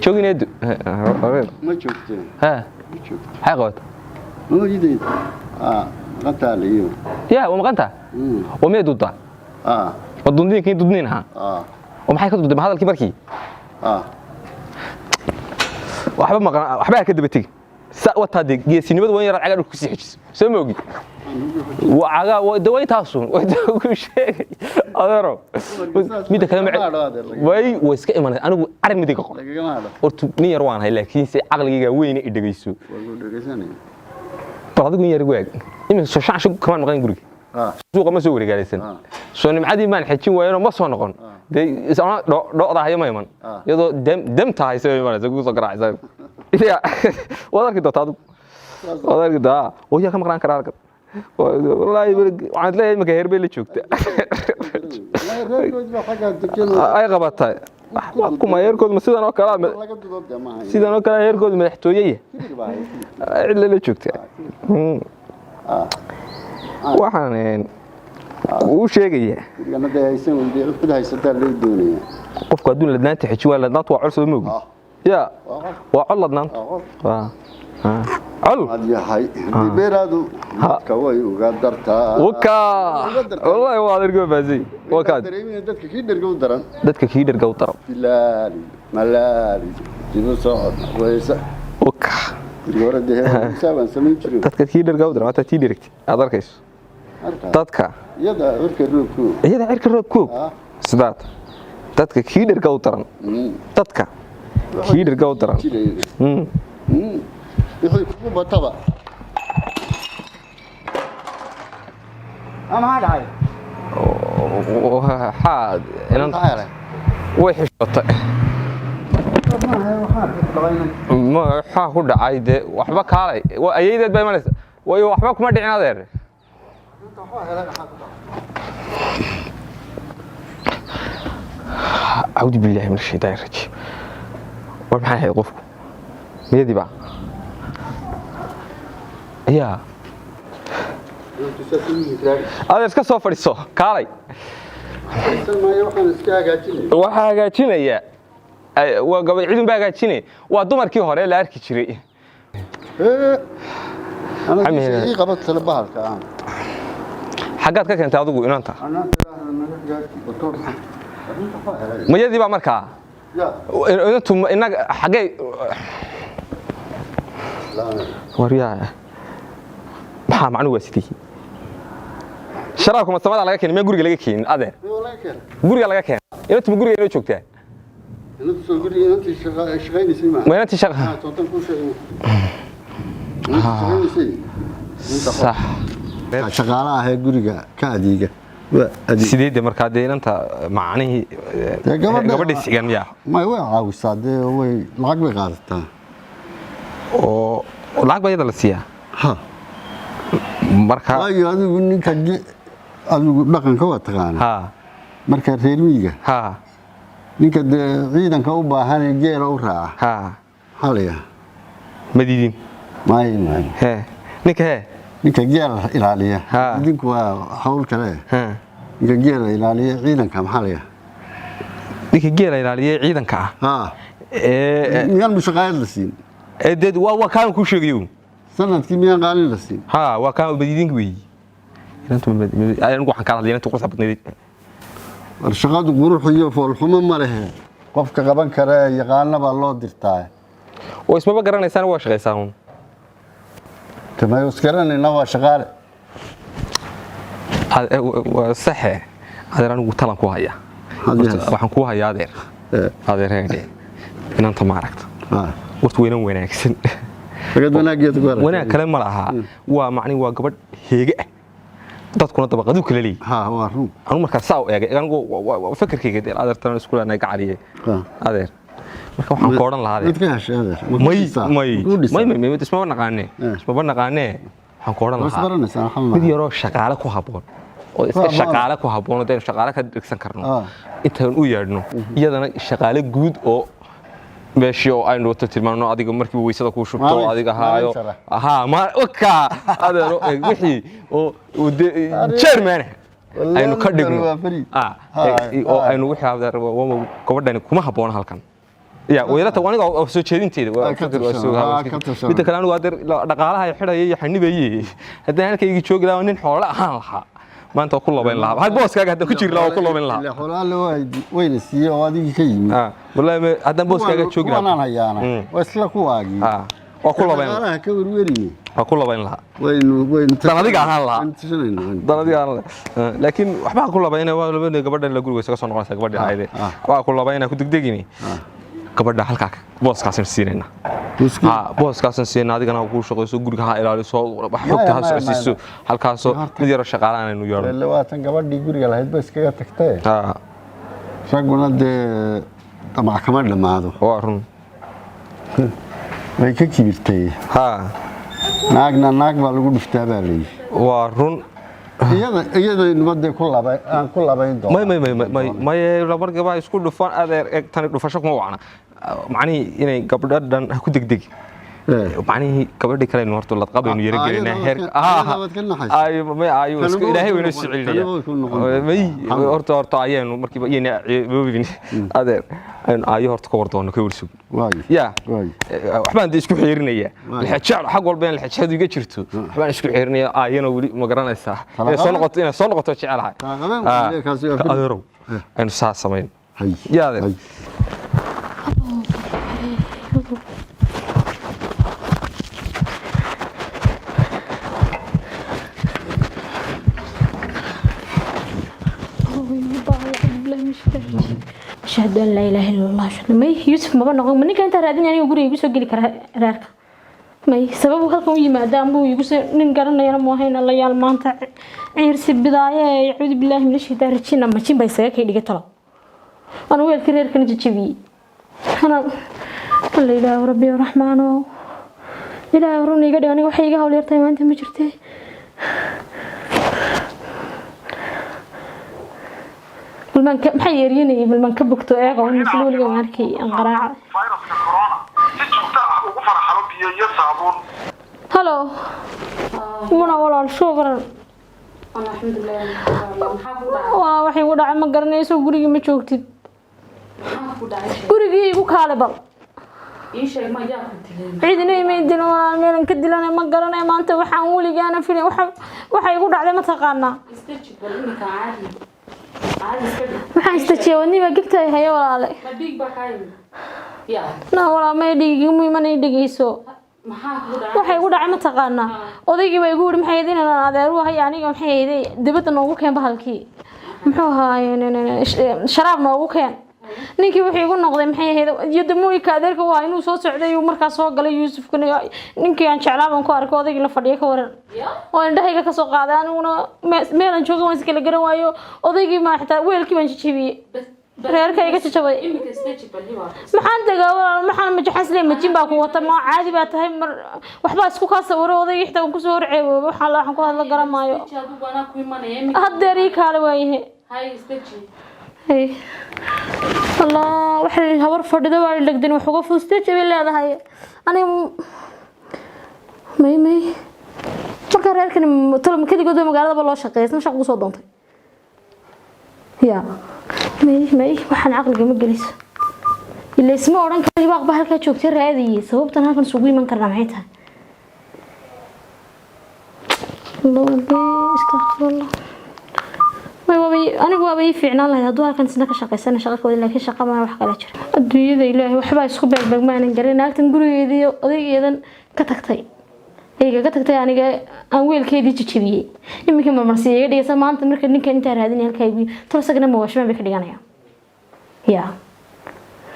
joogneed ما شفته ها ما شفته حقوت ما جديد قطع لي يا ومقنتا ومي دودا ودندين كي ددنينها ومحay ka dudday hadalkii markii waxba ka dabatay wataade geesinimada waan yar caga ku sii xijis soo moogi waxa way taasun way ku sheegay adeero mid kale way iska imanay anigu arrin mid iga qor hortu nin yar waan hay laakiin si aqligayga weyn i dhageyso baadigu yar waag imin soo shaash kuma noqon guriga suuqa ma soo wareegaysan soo nimcadii maan xijin waayeen ma soo noqon isana dhoodahay ma iman iyadoo dam tahay soo imanaysa ugu soo garaacaysa إيه وذاك ده تادو وذاك ده ويا كم قران كرار والله وعند لا ما غير بيلي شوكت أي غبطة كم يركض مسيدنا وكلام سيدنا وكلام يركض مدحتوية إلا اللي شوكت وحنين وش يجي أنا ده هيسون ودي كده هيستدل الدنيا قف قدون لدنا تحكي ولا لدنا توعرس الموج يا وعلّدنا عل هذه هاي بيرادو كوي وقدرتها وكا والله واضح جو بازي وكا دتك كيدر جو درن دتك كيدر جو درن بلالي ملالي جنو صعد ويسا وكا الورد ده حسابا سمين شرو دتك كيدر جو درن أنت تيدركت أدركيش دتك يدا عرك الروبكو يدا عرك الروبكو سدات دتك كيدر جو درن دتك كيدر جو درن يخلي كوبا طبع أنا هذا هاي وحاد أنت هاي وحش بطء ما حاول عايد وحبك علي وأيدت بملس وحبك ما دعنا ذير أعوذ بالله من الشيطان الرجيم وما هي قفكم ميدي بقى يا هذا اسكا سو فريسو كالي waxa hagaajinaya waa gabadh ciidan baa hagaajinay waa dumarkii hore la arki jiray أنا إيه قبضت البحر كمان xagaad ka keentay adigu inaanta ma yadi ba markaa inantu inaga xagay wariyaa maxaa macnu waa sidii sharaabka mas'amada laga keenay guriga laga keenay adeer guriga laga keenay inantu guriga inoo joogtaa inantu soo guriga inantu shaqaynaysa ma inantu shaqa toontan ku sheegay صح shaqaalaha ee guriga ka adeega sideed markaa deynanta macnaheedu gabadha sigan miyaa ma way caawisaa way lacag bay qaadataa oo lacag bayada la siiyaa ha marka ayo adigu ninka adigu dhaqanka waa taqaan ha marka reer miyiga ha ninka ciidanka u baahan geela u raaca ha haliya madidin may he ninka geela ilaaliya idinku waa hawl kale ninka geela ilaaliya ciidanka maxaa la yahay ninka geela ilaaliya ciidanka miyaan mushaqaayad la siin dad waa kaan ku sheegayo sanadkii miyaan qaalin la siin waa kaan badidinka weey inantu anigu waxaan ka hadlayaa inantu qurux badneed shaqadu qurux iyo foolxumo ma leh qofka qaban kara yaqaana baa loo dirtaa oo isma garanaysan waa shaqeysaan كما يذكرني إنه شغال هذا صح هذا أنا قلت لك وهاي وحن كوها هذا هذا هذا إن أنت ما عرفت وين أكسن وين كلام ما لها ومعني وقبل هيجة تذكرون طبعا قدو كل لي هو روم أنا ما كساو يعني أنا وفكر كذا هذا ترى نسكول أنا قاعدية هذا marka waxaan kooran lahaa may isma naqaanay waxaan kooran lahaa mid yaro shaqaale ku haboon oo iska shaqaale ku haboon oo shaqaale ka dhigsan karno intaan u yeedhno iyadana shaqaale guud oo meeshii aynu wato tilmaano adiga markii weysada ku shubto adiga haayo ma oka adeero wixii oo chairman aynu ka dhigno oo aynu wixii gabadhani kuma haboon halkan يا ويلات وأنا سو شيء تيجي بيت كلامه قادر دقالها يحرق يحنبيه هذا هناك يجي شو كده ونين حوله ها ما أنت كله بين لها هاي بوس كذا هذا كتير لا كله بين لها لا حوله له وين السيا وهذه كيم والله هذا بوس كذا شو كده أنا هيانا وصلك واجي وكله بين لها كبر ويري وكله بين لها وين أنا ديك عن لها أنا ديك عن لها لكن وحبا كله بينه ولا بين قبل لا يقول ويسكت صنع قبل هاي وحبا كله بينه كنت دقيقني قبل halka boos kaasan siinayna boos kaasan siinaa adigana ku shaqeyso guriga ha ilaaliso xogta ha socodsiiso halkaas mid yar shaqaalaan inuu yaro labaatan gabadhii guriga lahayd bas kaga tagtay raguna de maxkamad dhamaado waa run way ka kibirtay naagna naag baa lagu dhiftaa baa leeyahay waa run iyada nabadda ku labayn doon may labar gabaa isku dhufan adeer tan dhufasho kuma wacna macni inay gabdhadan ku degdeg macni gabadhi kale inuu horto la qabayno yar galina heer ay may ayu isku ilaahay weeyno siciliya may horto ayaynu markii iyana boobin adeer ayu horto ka wardoon ka warsu ya waxbaan isku xiirinaya la xajaa xaq walba in la xajadu iga jirto waxbaan isku xiirinaya ayana wali ma garanaysaa inay soo noqoto jecelahay adeero aynu saa sameyn ya adeer أشهد أن لا إله إلا الله ما يوسف ما بنقول مني كأنت رادين يعني يقولي يقول سجلي كرارك ما سببه هالكم يما دامو يقول ننقرنا يا موهين الله يا المانتع عيرس البداية يعوذ بالله من الشيطان الرجيم لما تشين بيساك هيدي قتلا أنا ويا الكرير كنت جتشبي أنا الله إله ربي الرحمن إله روني قد أنا وحيجها ولي ارتاي ما أنت مجرتي بالمن maxay yeerinay bilman ka bogto eego in fuluuliga markii aan qaraaca fayraska corona si joogto ah ugu faraxalo biyo iyo saabuun hello muna walaal shukran waa waxay u dhacay ma garanayso guriga ma joogtid gurigii igu kaale bal ii sheeg ma yaa ku dilay ciidina imeedin walaal meelan ka dilanay ma garanay maanta waxaan waligaana filay waxa igu dhacday ma taqaanaa waxaan istajiyo wadniba gigtay hayo walaale ma dhig ba kayn ya na walaal ma dhigi muhiiman dhigayso maxaa ku dhacay waxay ugu dhacay ma taqaanaa odaygii way igu yiri maxay idin adeeru hay aniga maxay hayday dibadda noogu keen bahalkii muxuu haayeen sharaab noogu keen ninkii wuxuu igu noqday maxay hayday yadamooyinka adeerka waa inuu soo socday uu markaa soo galay Yuusuf kuna ninkii aan jeclaaban ku arkay odaygii la fadhiyo ka waran oo indhahayga ka soo qaaday aniguna meelan jooga waan iska la garan waayo odaygii ma xitaa weelkii baan jijibiyay reerka iga jijabay maxaan tagaa walaal maxaan ma jaxas leey majin baa ku wata ma caadi baa tahay mar waxba isku ka sawiro odaygii xitaa ku soo horceeyo waxaan ku hadla garan maayo haddeeri kaale waayahay hay istaji hey الله وحي هور فردة وارد لقدين وحقه فستة جبل هذا هاي أنا ماي مركز رأيك إن طلب كذي قدوم قاعدة بالله شقيس مش عقو صدمت يا ماي وحن عقل جميل جليس اللي اسمه أوران كذي بقى بحال كتشوف كتير هذه سبب تنها كن سوقي من كرم عيتها الله استغفر الله أنا قوي فعنا الله هذا كان سنك شقيسنا شقيق ولا كي شقة ما وحق لا جرى الدنيا ذي الله وحبا يسكب بق ما نقرنا تنقولوا يدي أذن كتكتي هي كتكتي يعني أول كيدي تشبيه يمكن ما مرسيه يدي سما أنت مركز نك أنت هذين الكيبي ترى سجنا موش ما بيخلينا يا